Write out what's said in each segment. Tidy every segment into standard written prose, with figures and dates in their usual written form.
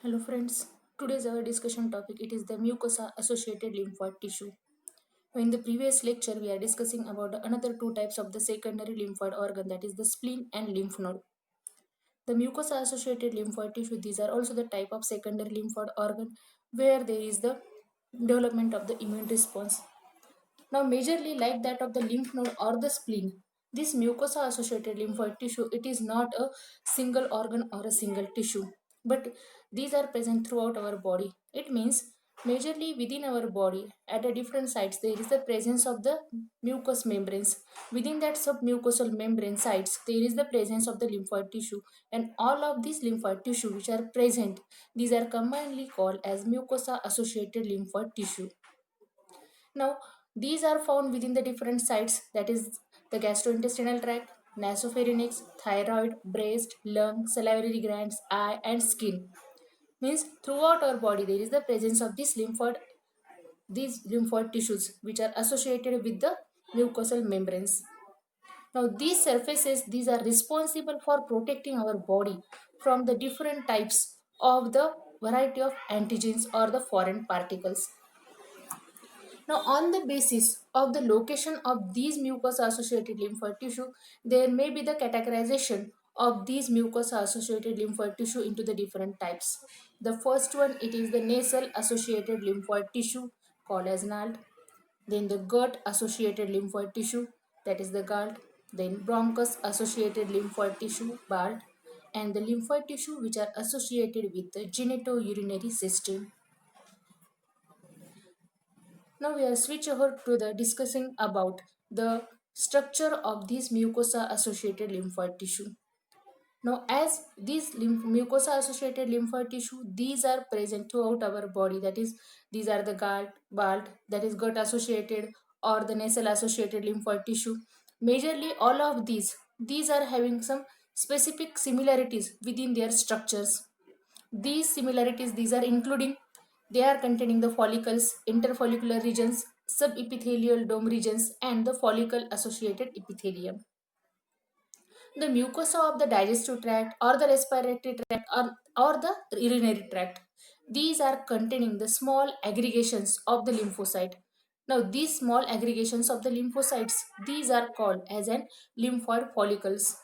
Hello friends, today's our discussion topic it is the mucosa associated lymphoid tissue. In the previous lecture we are discussing about another two types of the secondary lymphoid organ, that is the spleen and lymph node. The mucosa associated lymphoid tissue, these are also the type of secondary lymphoid organ where there is the development of the immune response. Now, majorly like that of the lymph node or the spleen, this mucosa associated lymphoid tissue, it is not a single organ or a single tissue, but these are present throughout our body. It means majorly within our body at a different sites there is the presence of the mucous membranes. Within that submucosal membrane sites there is the presence of the lymphoid tissue, and all of these lymphoid tissue which are present, these are commonly called as mucosa associated lymphoid tissue. Now, these are found within the different sites, that is the gastrointestinal tract, nasopharynx, thyroid, breast, lung, salivary glands, eye, and skin. Means throughout our body there is the presence of these lymphoid tissues which are associated with the mucosal membranes. Now, these surfaces these are responsible for protecting our body from the different types of the variety of antigens or the foreign particles. Now, on the basis of the location of these mucosa-associated lymphoid tissue, there may be the categorization of these mucosa-associated lymphoid tissue into the different types. The first one, it is the nasal-associated lymphoid tissue called as NALT. Then the gut-associated lymphoid tissue, that is the GALT. Then bronchus-associated lymphoid tissue, BALT. And the lymphoid tissue which are associated with the genitourinary system. Now we are switch over to the discussing about the structure of these mucosa associated lymphoid tissue. Now, as these mucosa associated lymphoid tissue, these are present throughout our body. That is, these are the GALT, BALT, that is gut associated or the nasal associated lymphoid tissue. Majorly, all of these are having some specific similarities within their structures. These similarities, these are including, they are containing the follicles, interfollicular regions, subepithelial dome regions, and the follicle associated epithelium. The mucosa of the digestive tract or the respiratory tract or the urinary tract, these are containing the small aggregations of the lymphocyte. Now, these small aggregations of the lymphocytes, these are called as an lymphoid follicles.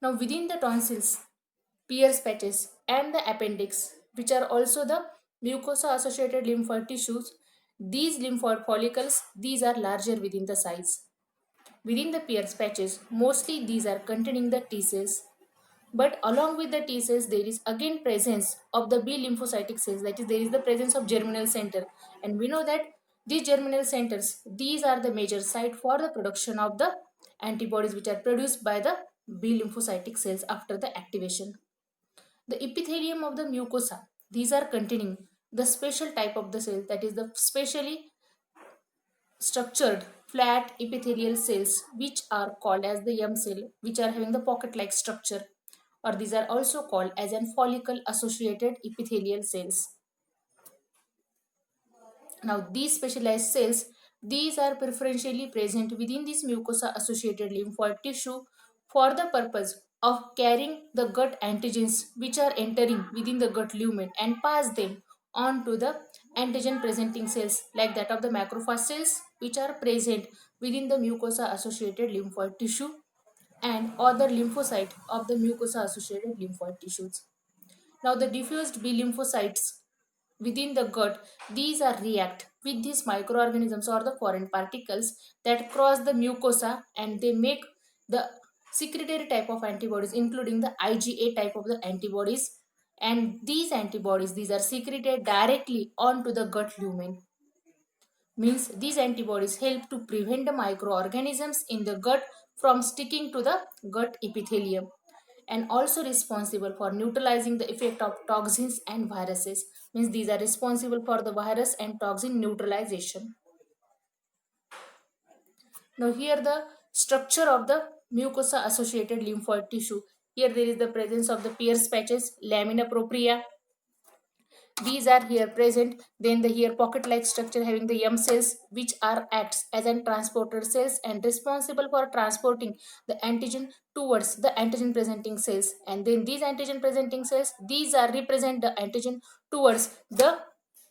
Now, within the tonsils, Pierce patches, and the appendix, which are also the mucosa associated lymphoid tissues. These lymphoid follicles, these are larger within the size. Within the Pierce patches, mostly these are containing the T cells. But along with the T cells, there is again presence of the B lymphocytic cells. That is, there is the presence of germinal center, and we know that these germinal centers, these are the major site for the production of the antibodies which are produced by the B lymphocytic cells after the activation. The epithelium of the mucosa, these are containing the special type of the cell, that is the specially structured flat epithelial cells which are called as the M cell, which are having the pocket like structure, or these are also called as an follicle associated epithelial cells. Now, these specialized cells, these are preferentially present within this mucosa associated lymphoid tissue for the purpose of carrying the gut antigens which are entering within the gut lumen and pass them on to the antigen presenting cells like that of the macrophage cells which are present within the mucosa associated lymphoid tissue and other lymphocyte of the mucosa associated lymphoid tissues. Now, the diffused B lymphocytes within the gut, these are react with these microorganisms or the foreign particles that cross the mucosa, and they make the secretory type of antibodies, including the IgA type of the antibodies. And these antibodies, these are secreted directly onto the gut lumen. Means these antibodies help to prevent the microorganisms in the gut from sticking to the gut epithelium, and also responsible for neutralizing the effect of toxins and viruses. Means these are responsible for the virus and toxin neutralization. Now, here the structure of the mucosa associated lymphoid tissue. Here there is the presence of the Pierce patches, lamina propria. these are here present. Then the here pocket like structure having the M cells which are acts as an transporter cells and responsible for transporting the antigen towards the antigen presenting cells. And then these antigen presenting cells, these are represent the antigen towards the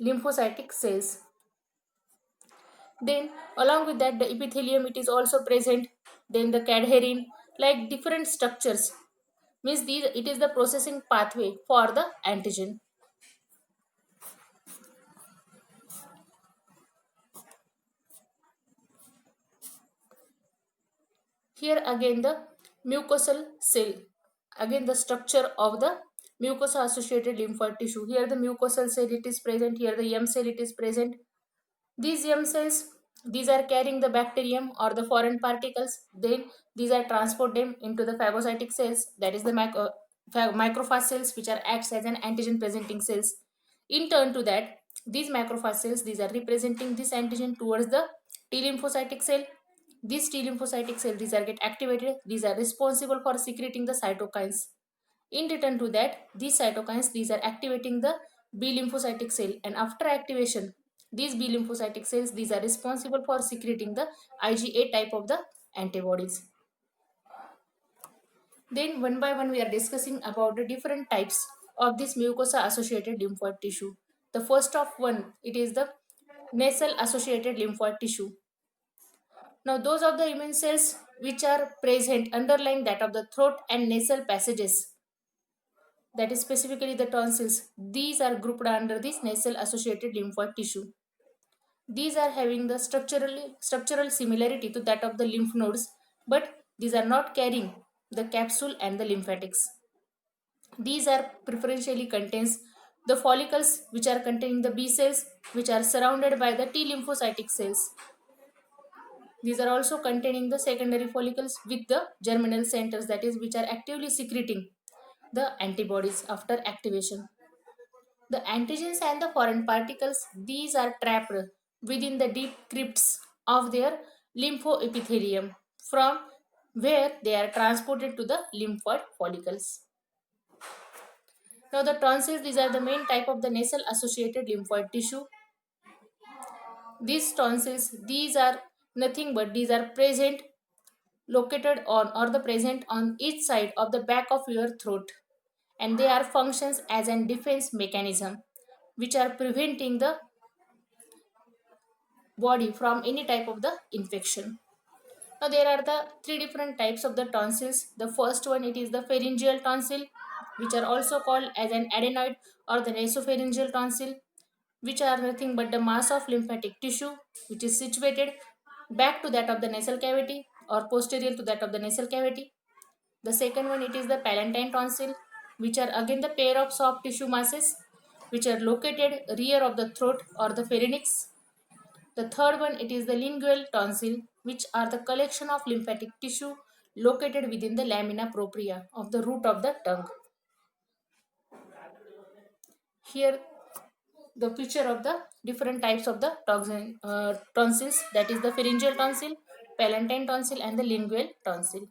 lymphocytic cells. Then along with that the epithelium it is also present. Then the cadherin, like different structures, means these it is the processing pathway for the antigen. Here again the mucosal cell, again the structure of the mucosa associated lymphoid tissue. Here the mucosal cell it is present, here the M cell it is present. These M cells, these are carrying the bacterium or the foreign particles. Then these are transport them into the phagocytic cells, that is the macrophage cells, which are acts as an antigen presenting cells. In turn to that, these macrophage cells, these are representing this antigen towards the T lymphocytic cell. These T lymphocytic cells, these are get activated. These are responsible for secreting the cytokines. In return to that, these cytokines, these are activating the B lymphocytic cell, and after activation, these B lymphocytic cells, these are responsible for secreting the IgA type of the antibodies. Then one by one we are discussing about the different types of this mucosa associated lymphoid tissue. The first of one, it is the nasal associated lymphoid tissue. Now those of the immune cells which are present underlying that of the throat and nasal passages, that is specifically the tonsils, these are grouped under this nasal associated lymphoid tissue. These are having the structural similarity to that of the lymph nodes, but these are not carrying the capsule and the lymphatics. These are preferentially contains the follicles which are containing the B cells which are surrounded by the T lymphocytic cells. These are also containing the secondary follicles with the germinal centers, that is which are actively secreting the antibodies after activation. The antigens and the foreign particles, these are trapped within the deep crypts of their lymphoepithelium, from where they are transported to the lymphoid follicles. Now the tonsils, these are the main type of the nasal associated lymphoid tissue. These tonsils, these are nothing but these are present, located on or the present on each side of the back of your throat, and they are functions as an defense mechanism which are preventing the body from any type of the infection. Now there are the three different types of the tonsils. The first one it is the pharyngeal tonsil, which are also called as an adenoid or the nasopharyngeal tonsil, which are nothing but the mass of lymphatic tissue which is situated back to that of the nasal cavity or posterior to that of the nasal cavity. The second one it is the palatine tonsil, which are again the pair of soft tissue masses which are located rear of the throat or the pharynx. The third one it is the lingual tonsil, which are the collection of lymphatic tissue located within the lamina propria of the root of the tongue. Here the picture of the different types of the tonsils, that is the pharyngeal tonsil, palatine tonsil and the lingual tonsil.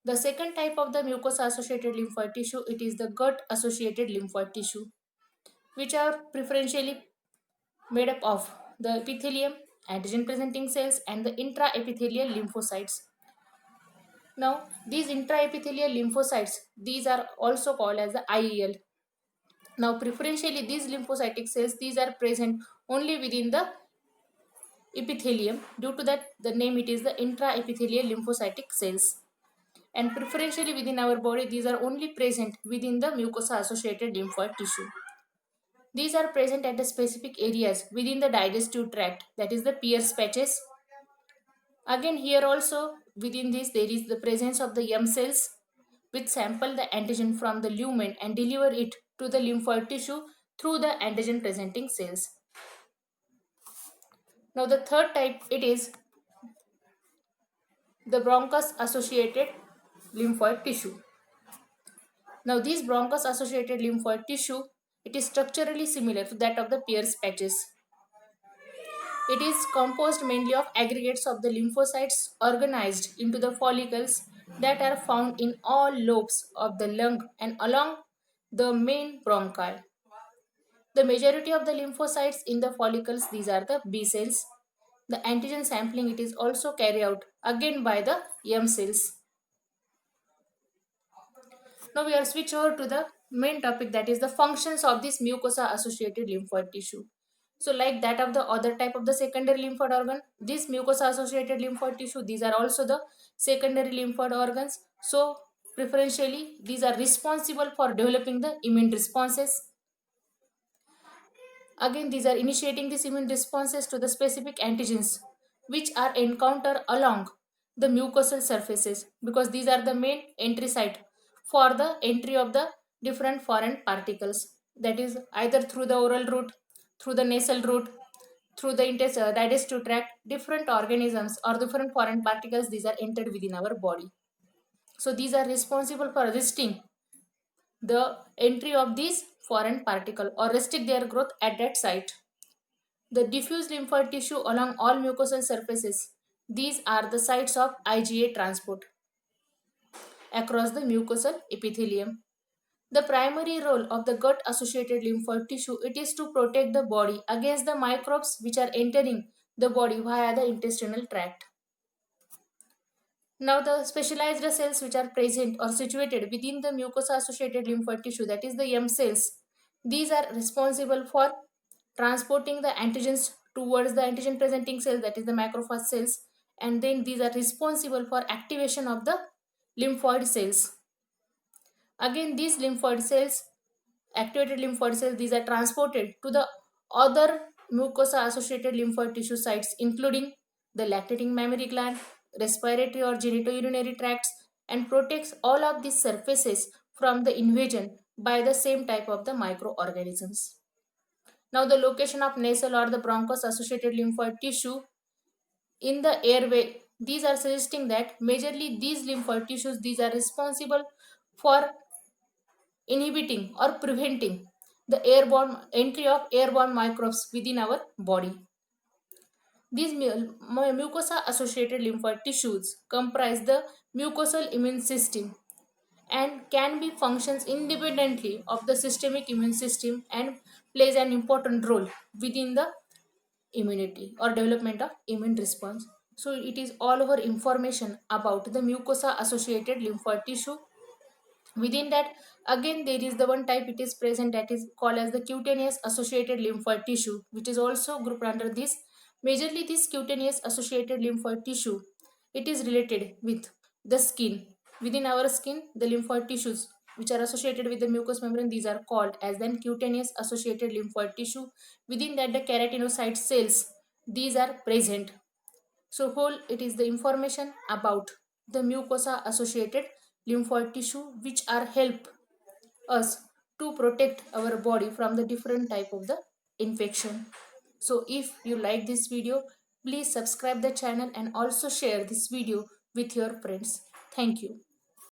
The second type of the mucosa associated lymphoid tissue it is the gut associated lymphoid tissue, which are preferentially made up of the epithelium, antigen presenting cells and the intraepithelial lymphocytes. Now, these intraepithelial lymphocytes, these are also called as the IEL. Now, preferentially, these lymphocytic cells, these are present only within the epithelium. Due to that, the name it is the intraepithelial lymphocytic cells. And preferentially within our body, these are only present within the mucosa-associated lymphoid tissue. These are present at the specific areas within the digestive tract, that is the Pierce patches. Again, here also within this there is the presence of the M cells which sample the antigen from the lumen and deliver it to the lymphoid tissue through the antigen presenting cells. Now the third type it is the bronchus associated lymphoid tissue. Now this bronchus associated lymphoid tissue, it is structurally similar to that of the Pierce patches. It is composed mainly of aggregates of the lymphocytes organized into the follicles that are found in all lobes of the lung and along the main bronchi. The majority of the lymphocytes in the follicles, these are the B cells. The antigen sampling, it is also carried out again by the M cells. Now we are switch over to the main topic, that is the functions of this mucosa associated lymphoid tissue. So like that of the other type of the secondary lymphoid organ, this mucosa associated lymphoid tissue, these are also the secondary lymphoid organs. So preferentially these are responsible for developing the immune responses. Again, these are initiating these immune responses to the specific antigens which are encountered along the mucosal surfaces, because these are the main entry site for the entry of the different foreign particles, that is either through the oral route, through the nasal route, through the digestive tract. Different organisms or different foreign particles, these are entered within our body. So these are responsible for resisting the entry of these foreign particle or restrict their growth at that site. The diffuse lymphoid tissue along all mucosal surfaces, these are the sites of IgA transport across the mucosal epithelium. The primary role of the gut associated lymphoid tissue, it is to protect the body against the microbes which are entering the body via the intestinal tract. Now the specialized cells which are present or situated within the mucosa associated lymphoid tissue, that is the M cells, these are responsible for transporting the antigens towards the antigen presenting cell, that is the macrophage cells, and then these are responsible for activation of the lymphoid cells. Again, these lymphoid cells, activated lymphoid cells, these are transported to the other mucosa associated lymphoid tissue sites, including the lactating mammary gland, respiratory or genitourinary tracts, and protects all of these surfaces from the invasion by the same type of the microorganisms. Now the location of nasal or the bronchus associated lymphoid tissue in the airway, these are suggesting that majorly these lymphoid tissues, these are responsible for inhibiting or preventing the airborne entry of airborne microbes within our body. These mucosa associated lymphoid tissues comprise the mucosal immune system and can be functions independently of the systemic immune system and plays an important role within the immunity or development of immune response. So it is all over information about the mucosa associated lymphoid tissue. Within that, again there is the one type it is present, that is called as the cutaneous associated lymphoid tissue, which is also grouped under this. Majorly this cutaneous associated lymphoid tissue, it is related with the skin. Within our skin, the lymphoid tissues which are associated with the mucous membrane, these are called as then cutaneous associated lymphoid tissue. Within that, the keratinocyte cells, these are present. So whole it is the information about the mucosa associated lymphoid tissue which are help us to protect our body from the different type of the infection. So if you like this video, please subscribe the channel and also share this video with your friends. Thank you.